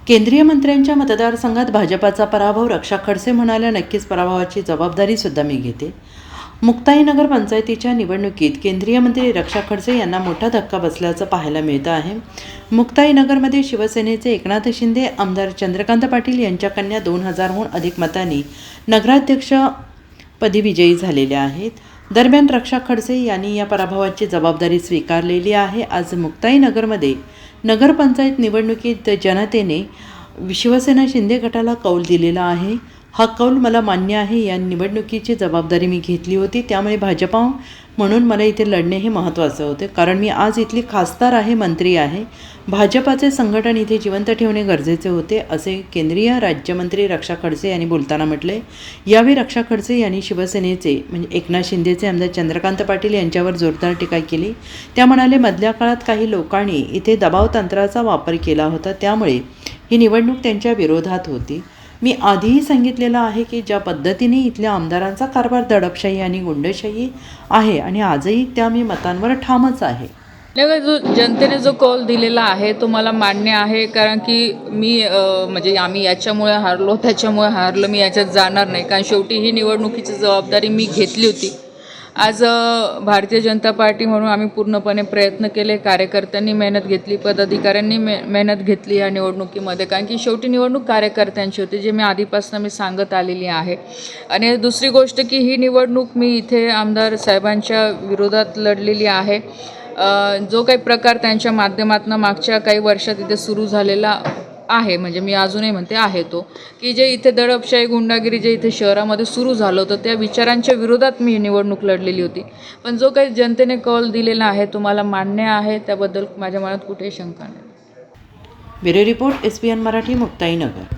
केंद्रीय मंत्र्यांच्या मतदारसंघात भाजपाचा पराभव. रक्षा खडसे म्हणाल्या, नक्कीच पराभवाची जबाबदारीसुद्धा मी घेते. मुक्ताईनगर पंचायतीच्या निवडणुकीत केंद्रीय मंत्री रक्षा खडसे यांना मोठा धक्का बसल्याचं पाहायला मिळतं आहे. मुक्ताईनगरमध्ये शिवसेनेचे एकनाथ शिंदे, आमदार चंद्रकांत पाटील यांच्या कन्या 2000हून अधिक मतांनी नगराध्यक्षपदी विजयी झालेल्या आहेत. दरम्यान रक्षा खडसे यांनी या पराभवाची जबाबदारी स्वीकारलेली आहे. आज मुक्ताईनगरमध्ये नगरपंचायत निवडणुकीत जनतेने शिवसेना शिंदे गटाला कौल दिलेला आहे. हा कौल मला मान्य आहे. या निवडणुकीची जबाबदारी मी घेतली होती, त्यामुळे भाजपा म्हणून मला इथे लढणे हे महत्त्वाचे होते, कारण मी आज इथली खासदार आहे, मंत्री आहे. भाजपाचे संघटन इथे जिवंत ठेवणे गरजेचे होते, असे केंद्रीय राज्यमंत्री रक्षा खडसे यांनी बोलताना म्हटले. यावेळी रक्षा खडसे यांनी शिवसेनेचे म्हणजे एकनाथ शिंदेचे आमदार चंद्रकांत पाटील यांच्यावर जोरदार टीका केली. त्या म्हणाले, मधल्या काळात काही लोकांनी इथे दबाव तंत्राचा वापर केला होता, त्यामुळे ही निवडणूक त्यांच्या विरोधात होती. मी आधीही सांगितलेलं आहे की ज्या पद्धतीने इथल्या आमदारांचा कारभार दडपशाही आणि गुंडशाही आहे आणि आजही त्या मी मतांवर ठामच आहे. जो जनतेने जो कौल दिलेला आहे तो मला मान्य आहे, कारण की मी म्हणजे आम्ही याच्यामुळे हारलो त्याच्यामुळे हारलो मी याच्यात जाणार नाही, कारण शेवटी ही निवडणुकीची जबाबदारी मी घेतली होती. आज भारतीय जनता पार्टी म्हणून आम्ही पूर्णपणे प्रयत्न केले, कार्यकर्त्यांनी मेहनत घेतली, पदाधिकाऱ्यांनी मेहनत घेतली या निवडणुकीमध्ये, कारण की शेवटी निवडणूक कार्यकर्त्यांची होती, जे मी सांगत आलेली आहे. आणि दुसरी गोष्ट की ही निवडणूक मी इथे आमदार साहेबांच्या विरोधात लढलेली आहे. जो काही प्रकार त्यांच्या माध्यमातून मागच्या काही वर्षात इथे सुरू झालेला आहे, म्हणजे मी अजूनही म्हणते आहे तो, की जे इथे दडपशाही गुंडागिरी जे इथे शहरामध्ये सुरू झालं होतं त्या विचारांच्या विरोधात मी निवडणूक लढलेली होती. पण जो काही जनतेने कौल दिलेला आहे तो मला मान्य आहे, त्याबद्दल माझ्या मनात कुठेही शंका नाही. Bureau report, SBN Marathi, Muktainagar.